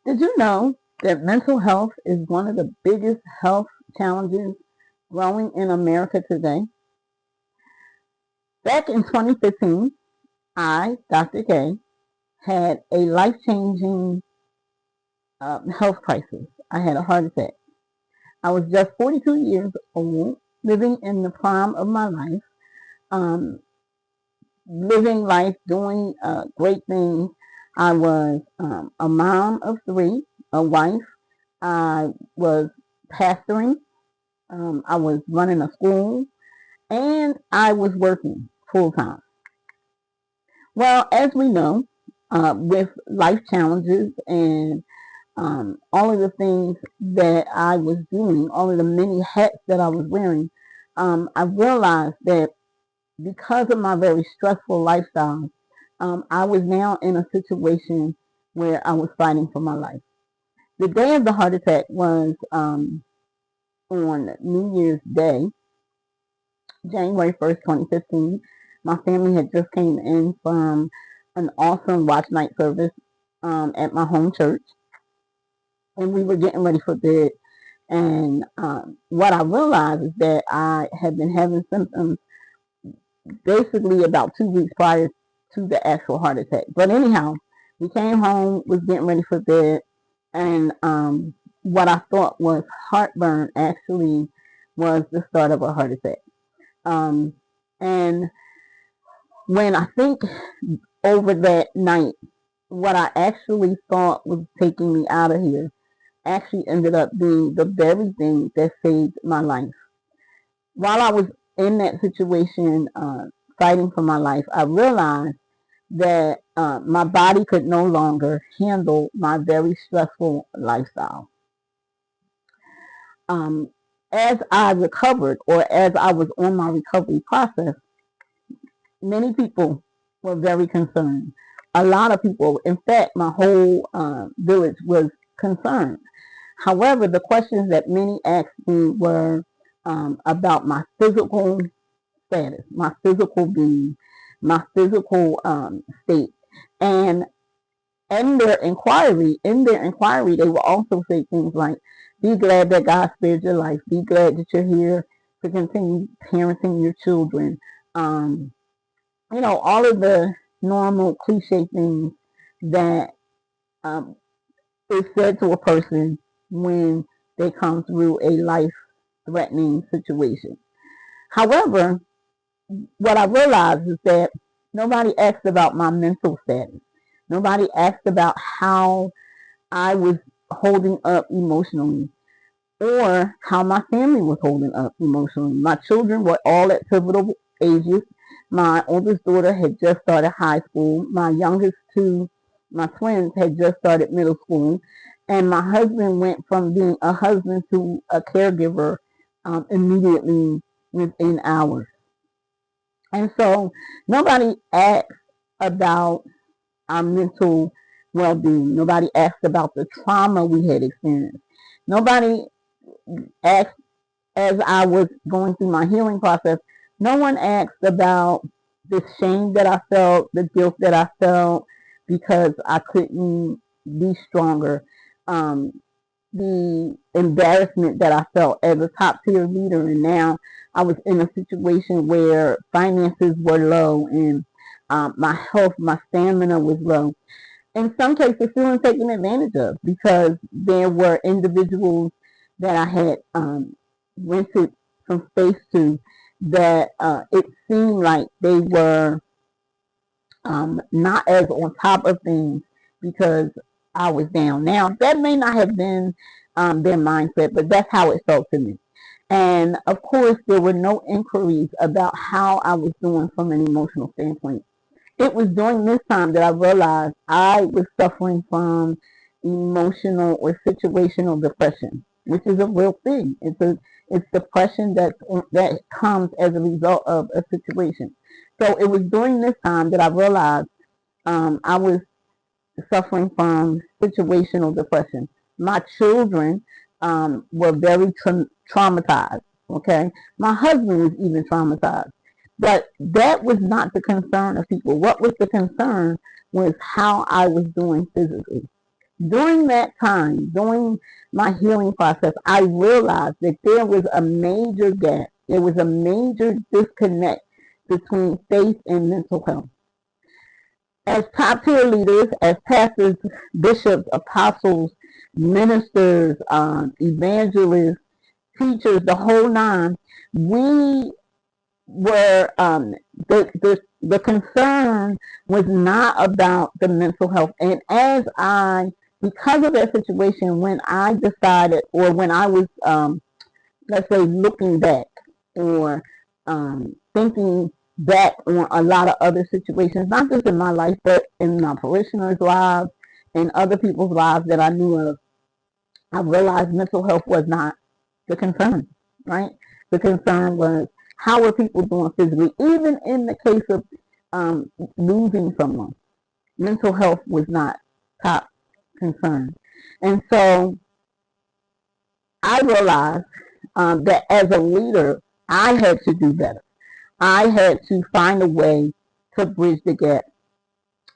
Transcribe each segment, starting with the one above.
Did you know that mental health is one of the biggest health challenges growing in America today? Back in 2015, I, Dr. K, had a life changing health crisis. I had a heart attack. I was just 42 years old, living in the prime of my life, um, living life, doing great things. I was a mom of three, a wife. I was pastoring. I was running a school, and I was working full time. Well, as we know, with life challenges and all of the things that I was doing, all of the many hats that I was wearing, I realized that because of my very stressful lifestyle, I was now in a situation where I was fighting for my life. The day of the heart attack was on New Year's Day, January 1st, 2015. My family had just came in from an awesome watch night service at my home church, and we were getting ready for bed. And what I realized is that I had been having symptoms basically about 2 weeks prior to the actual heart attack. But anyhow, we came home, was getting ready for bed, and what I thought was heartburn actually was the start of a heart attack. Um, and when I think over that night, what I actually thought was taking me out of here actually ended up being the very thing that saved my life. While I was in that situation, fighting for my life, I realized that my body could no longer handle my very stressful lifestyle. Um, as I recovered, or as I was on my recovery process, many people were very concerned. A lot of people, in fact, my whole village was concerned. However, the questions that many asked me were about my physical status, my physical being, my physical state, and in their inquiry, they will also say things like, "Be glad that God spared your life. Be glad that you're here to continue parenting your children." Um, all of the normal cliche things that um, is said to a person when they come through a life threatening situation. However, what I realized is that nobody asked about my mental status. Nobody asked about how I was holding up emotionally or how my family was holding up emotionally. My children were all at pivotal ages. My oldest daughter had just started high school. My youngest two, my twins, had just started middle school. And my husband went from being a husband to a caregiver immediately within hours. And so nobody asked about our mental well being. Nobody asked about the trauma we had experienced. Nobody asked, as I was going through my healing process, no one asked about the shame that I felt, the guilt that I felt because I couldn't be stronger, um, the embarrassment that I felt as a top tier leader. And now I was in a situation where finances were low and my health, my stamina was low. In some cases, feeling taken advantage of because there were individuals that I had rented some space to that it seemed like they were not as on top of things because I was down. Now, that may not have been their mindset, but that's how it felt to me. And of course, there were no inquiries about how I was doing from an emotional standpoint. It was during this time that I realized I was suffering from emotional or situational depression, which is a real thing. It's depression that comes as a result of a situation. So it was during this time that I realized I was suffering from situational depression. My children were very traumatized. Okay, my husband was even traumatized, but that was not the concern of people. What was the concern was how I was doing physically. During that time, during my healing process, I realized that there was a major gap. There was a major disconnect between faith and mental health. As top tier leaders, as pastors, bishops, apostles, ministers, evangelists, teachers, the whole nine, we were the concern was not about the mental health. And because of that situation, when I decided, or when I was, let's say, looking back, or thinking back on a lot of other situations, not just in my life, but in my parishioners' lives and other people's lives that I knew of, I realized mental health was not the concern, right? The concern was, how are people doing physically? Even in the case of losing someone, mental health was not top concern. And so I realized that as a leader, I had to do better. I had to find a way to bridge the gap.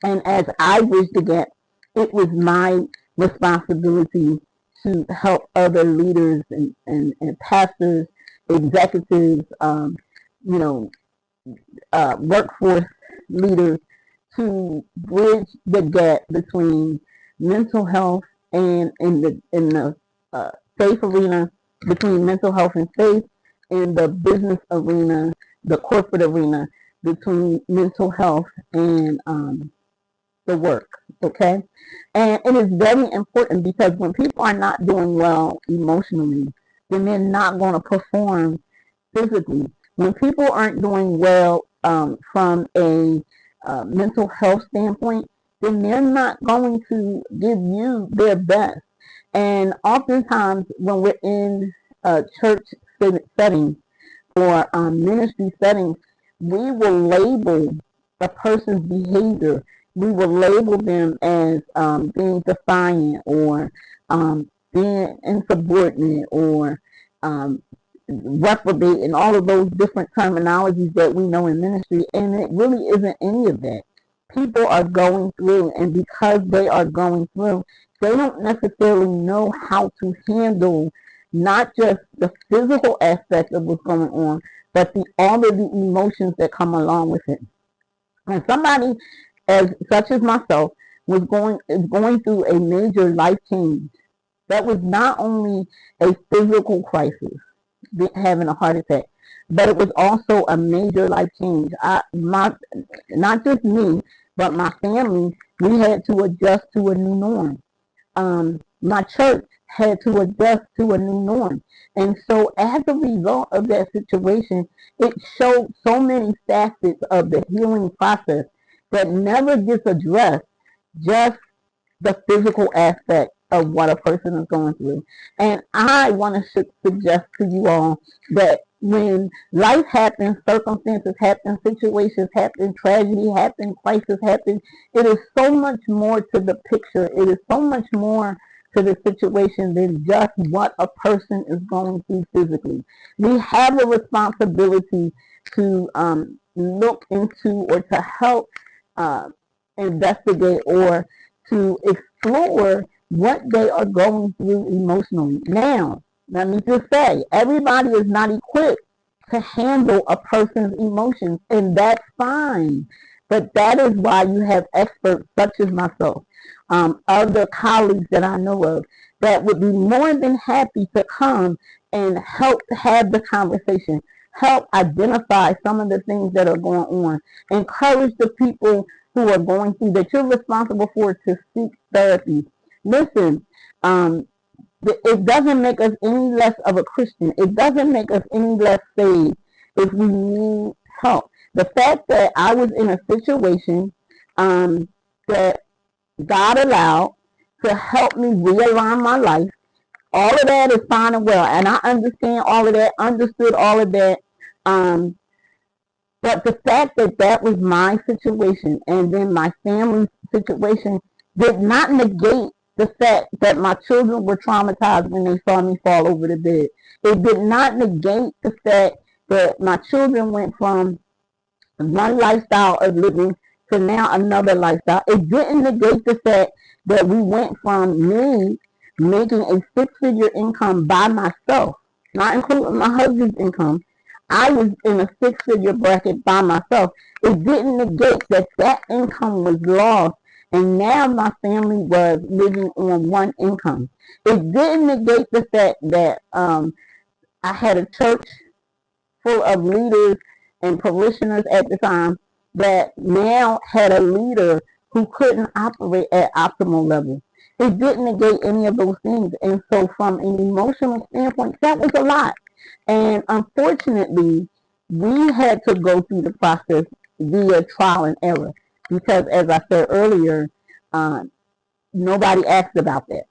And as I bridged the gap, it was my responsibility to help other leaders and pastors, executives, workforce leaders to bridge the gap between mental health and in the faith arena, between mental health and faith, in the business arena, the corporate arena, between mental health and the work. Okay, and it is very important, because when people are not doing well emotionally, then they're not going to perform physically. When people aren't doing well from a mental health standpoint, then they're not going to give you their best. And oftentimes, when we're in church settings or ministry settings, we will label a person's behavior. We will label them as being defiant, or being insubordinate, or reprobate, and all of those different terminologies that we know in ministry. And it really isn't any of that. People are going through, and because they are going through, they don't necessarily know how to handle not just the physical aspect of what's going on, but all of the emotions that come along with it. And somebody such as myself is going through a major life change that was not only a physical crisis, having a heart attack, but it was also a major life change. Not just me, but my family, we had to adjust to a new norm. My church had to adjust to a new norm. And so as a result of that situation, it showed so many facets of the healing process that never gets addressed, just the physical aspect of what a person is going through. And I want to suggest to you all that when life happens, circumstances happen, situations happen, tragedy happens, crisis happens, it is so much more to the picture. It is so much more to the situation than just what a person is going through physically. We have a responsibility to look into, or to help investigate, or to explore what they are going through emotionally. Now, let me just say, everybody is not equipped to handle a person's emotions, and that's fine. But that is why you have experts such as myself, other colleagues that I know of, that would be more than happy to come and help have the conversation, help identify some of the things that are going on, encourage the people who are going through, that you're responsible for, to seek therapy. Listen, it doesn't make us any less of a Christian. It doesn't make us any less saved if we need help. The fact that I was in a situation that God allowed to help me realign my life, all of that is fine and well. And I understand all of that, understood all of that. But the fact that that was my situation, and then my family's situation, did not negate the fact that my children were traumatized when they saw me fall over the bed. It did not negate the fact that my children went from one lifestyle of living to now another lifestyle. It didn't negate the fact that we went from me making a six-figure income by myself, not including my husband's income. I was in a six-figure bracket by myself. It didn't negate that that income was lost, and now my family was living on one income. It didn't negate the fact that I had a church full of leaders and parishioners at the time that now had a leader who couldn't operate at optimal level. It didn't negate any of those things. And so from an emotional standpoint, that was a lot. And unfortunately, we had to go through the process via trial and error because, as I said earlier, uh, nobody asked about that.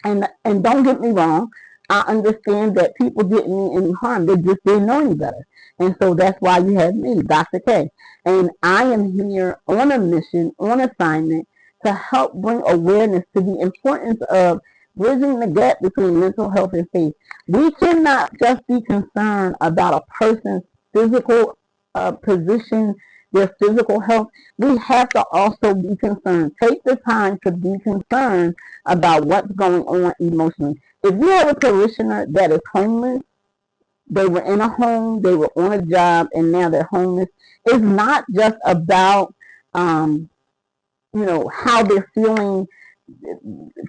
And don't get me wrong, I understand that people didn't mean any harm. They just didn't know any better. And so that's why you have me, Dr. K. And I am here on a mission, on assignment, to help bring awareness to the importance of bridging the gap between mental health and faith. We cannot just be concerned about a person's physical position, their physical health. We have to also be concerned. Take the time to be concerned about what's going on emotionally. If you have a parishioner that is homeless, they were in a home, they were on a job, and now they're homeless, it's not just about how they're feeling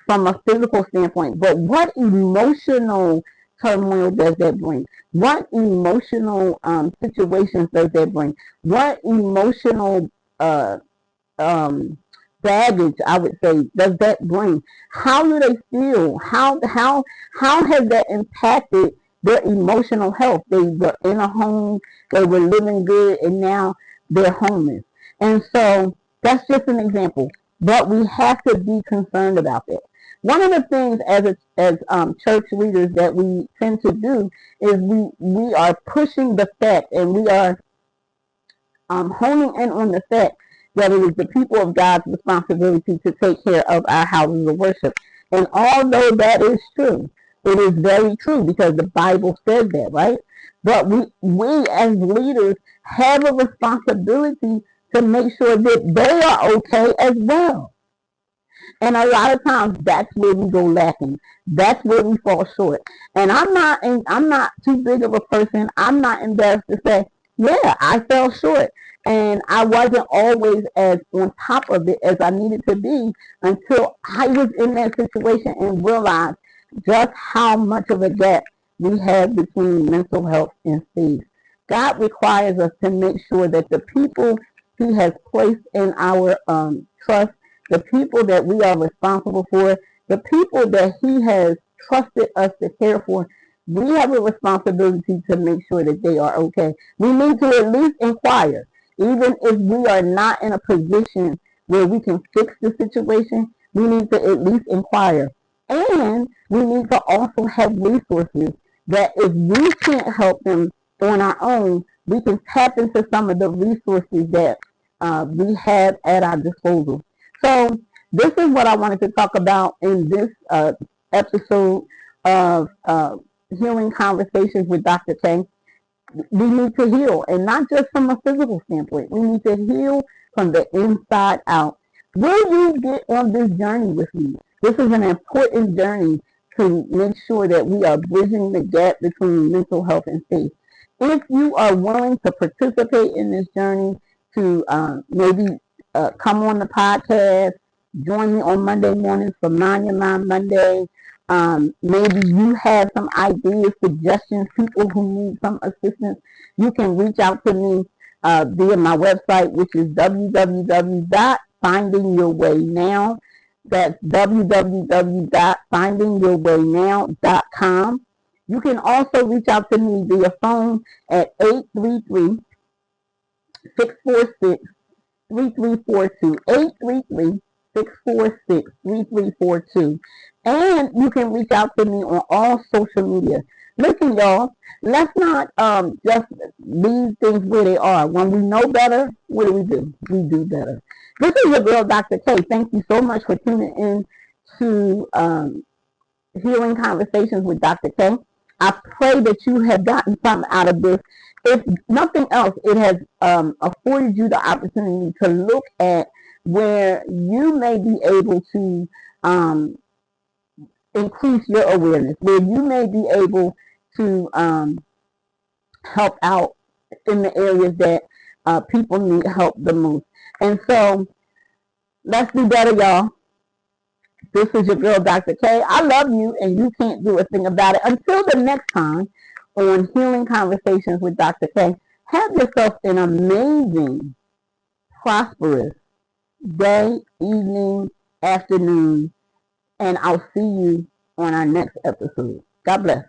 from a physical standpoint, but what emotional turmoil does that bring? What emotional situations does that bring? What emotional baggage, I would say, does that bring? How do they feel? How has that impacted their emotional health? They were in a home, they were living good, and now they're homeless. And so that's just an example. But we have to be concerned about that. One of the things as church leaders that we tend to do is we are pushing the fact, and we are honing in on the fact that it is the people of God's responsibility to take care of our houses of worship. And although that is true, it is very true because the Bible says that, right? But we as leaders have a responsibility to make sure that they are okay as well. And a lot of times that's where we go lacking. That's where we fall short. And I'm not too big of a person. I'm not embarrassed to say, yeah, I fell short. And I wasn't always as on top of it as I needed to be until I was in that situation and realized just how much of a gap we have between mental health and faith. God requires us to make sure that the people He has placed in our trust, the people that we are responsible for, the people that He has trusted us to care for, we have a responsibility to make sure that they are okay. We need to at least inquire. Even if we are not in a position where we can fix the situation, we need to at least inquire. And we need to also have resources that if we can't help them on our own, we can tap into some of the resources that we have at our disposal. So this is what I wanted to talk about in this episode of Healing Conversations with Dr. K. We need to heal, and not just from a physical standpoint. We need to heal from the inside out. Will you get on this journey with me? This is an important journey to make sure that we are bridging the gap between mental health and faith. If you are willing to participate in this journey, to maybe come on the podcast, join me on Monday mornings for Mind Your Mind Monday. Maybe you have some ideas, suggestions, people who need some assistance. You can reach out to me via my website, which is www.findingyourwaynow. That's www.findingyourwaynow.com. You can also reach out to me via phone at 833-646-3342, 833-646-3342. And you can reach out to me on all social media. Listen, y'all, let's not just leave things where they are. When we know better, what do? We do better. This is your girl, Dr. K. Thank you so much for tuning in to Healing Conversations with Dr. K. I pray that you have gotten something out of this. If nothing else, it has afforded you the opportunity to look at where you may be able to increase your awareness, where you may be able to help out in the areas that people need help the most. And so let's do better, y'all. This is your girl, Dr. K. I love you, and you can't do a thing about it. Until the next time on Healing Conversations with Dr. K, have yourself an amazing, prosperous day, evening, afternoon, and I'll see you on our next episode. God bless.